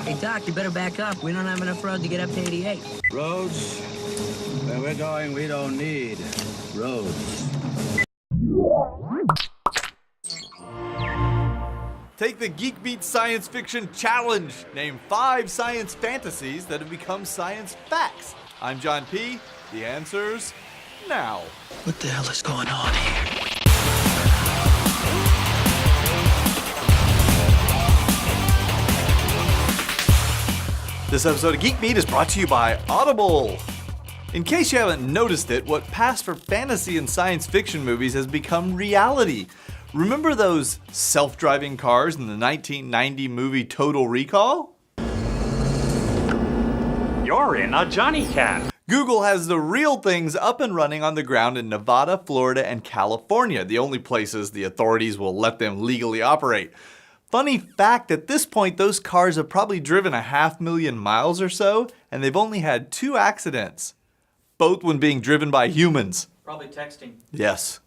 Hey, Doc, you better back up. We don't have enough road to get up to 88. Roads? Where we're going, we don't need roads. Take the Geek Beat Science Fiction Challenge. Name 5 science fantasies that have become science facts. I'm John P. The answers now. What the hell is going on here? This episode of Geek Beat is brought to you by Audible. In case you haven't noticed it, what passed for fantasy and science fiction movies has become reality. Remember those self-driving cars in the 1990 movie Total Recall? You're in a Johnny Cat. Google has the real things up and running on the ground in Nevada, Florida, and California, the only places the authorities will let them legally operate. Funny fact, at this point, those cars have probably driven 500,000 miles or so, and they've only had 2 accidents. Both when being driven by humans. Probably texting. Yes.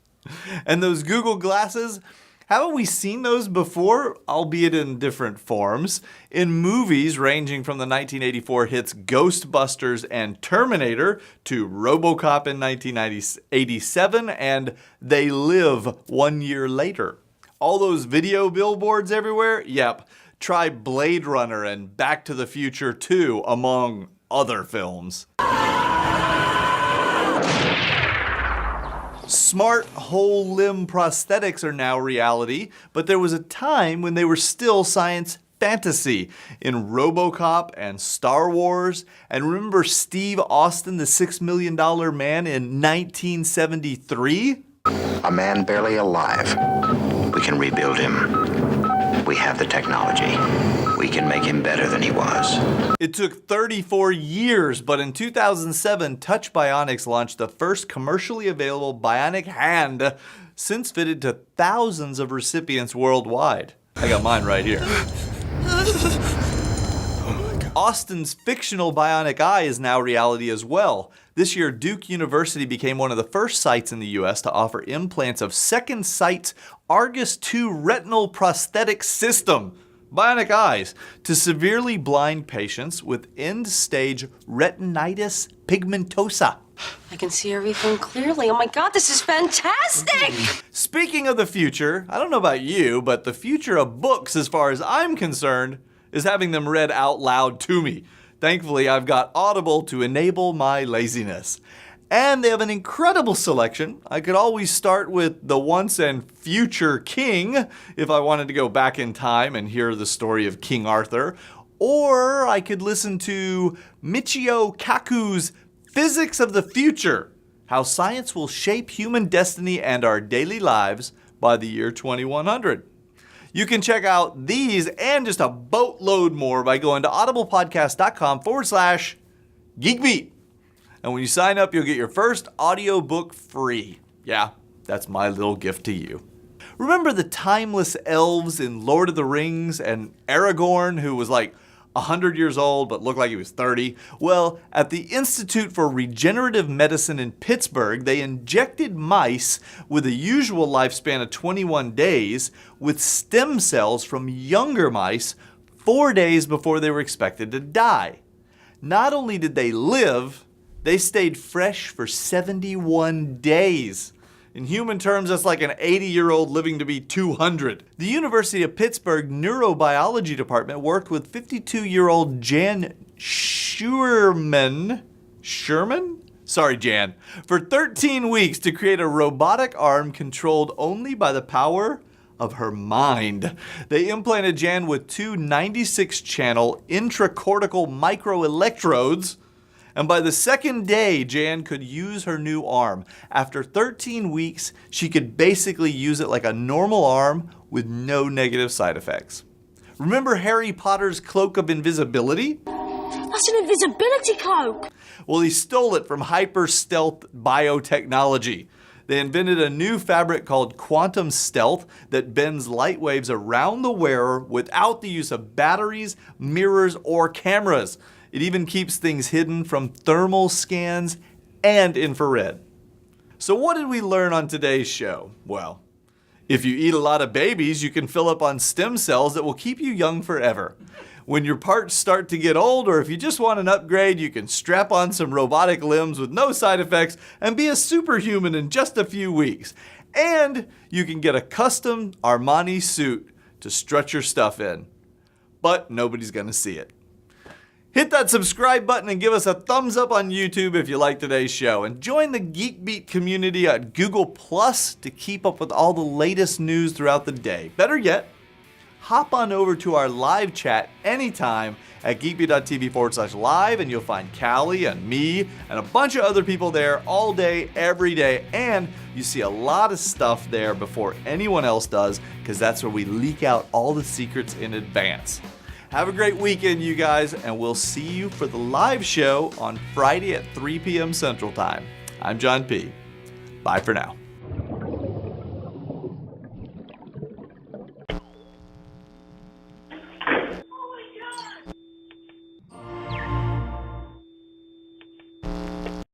And those Google glasses, haven't we seen those before, albeit in different forms, in movies ranging from the 1984 hits Ghostbusters and Terminator to RoboCop in 1987 and They Live 1 year later. All those video billboards everywhere? Yep. Try Blade Runner and Back to the Future 2, among other films. Smart whole limb prosthetics are now reality, but there was a time when they were still science fantasy in RoboCop and Star Wars. And remember Steve Austin, the $6 Million Man in 1973? A man barely alive. We can rebuild him. We have the technology. We can make him better than he was. It took 34 years, but in 2007, Touch Bionics launched the first commercially available bionic hand, since fitted to thousands of recipients worldwide. I got mine right here. Austin's fictional bionic eye is now reality as well. This year, Duke University became one of the first sites in the US to offer implants of Second Sight's Argus II retinal prosthetic system, bionic eyes, to severely blind patients with end-stage retinitis pigmentosa. I can see everything clearly. Oh my God, this is fantastic! Speaking of the future, I don't know about you, but the future of books, as far as I'm concerned, is having them read out loud to me. Thankfully, I've got Audible to enable my laziness. And they have an incredible selection. I could always start with The Once and Future King if I wanted to go back in time and hear the story of King Arthur. Or I could listen to Michio Kaku's Physics of the Future, How Science Will Shape Human Destiny and Our Daily Lives by the Year 2100. You can check out these and just a boatload more by going to audiblepodcast.com/GeekBeat. And when you sign up, you'll get your first audiobook free. Yeah, that's my little gift to you. Remember the timeless elves in Lord of the Rings and Aragorn, who was like 100 years old but looked like he was 30? Well, at the Institute for Regenerative Medicine in Pittsburgh, they injected mice with a usual lifespan of 21 days with stem cells from younger mice 4 days before they were expected to die. Not only did they live, they stayed fresh for 71 days. In human terms, that's like an 80-year-old living to be 200. The University of Pittsburgh Neurobiology Department worked with 52-year-old Jan Sherman? Sorry, Jan. For 13 weeks to create a robotic arm controlled only by the power of her mind. They implanted Jan with 2 96-channel intracortical microelectrodes, and by the second day, Jan could use her new arm. After 13 weeks, she could basically use it like a normal arm with no negative side effects. Remember Harry Potter's cloak of invisibility? That's an invisibility cloak! Well, he stole it from hyper stealth biotechnology. They invented a new fabric called quantum stealth that bends light waves around the wearer without the use of batteries, mirrors, or cameras. It even keeps things hidden from thermal scans and infrared. So what did we learn on today's show? Well, if you eat a lot of babies, you can fill up on stem cells that will keep you young forever. When your parts start to get old, or if you just want an upgrade, you can strap on some robotic limbs with no side effects and be a superhuman in just a few weeks. And you can get a custom Armani suit to strut your stuff in. But nobody's gonna see it. Hit that subscribe button and give us a thumbs up on YouTube if you like today's show. And join the Geek Beat community at Google Plus to keep up with all the latest news throughout the day. Better yet, hop on over to our live chat anytime at geekbeat.tv/live, and you'll find Callie and me and a bunch of other people there all day, every day. And you see a lot of stuff there before anyone else does, because that's where we leak out all the secrets in advance. Have a great weekend, you guys, and we'll see you for the live show on Friday at 3 p.m. Central Time. I'm John P. Bye for now.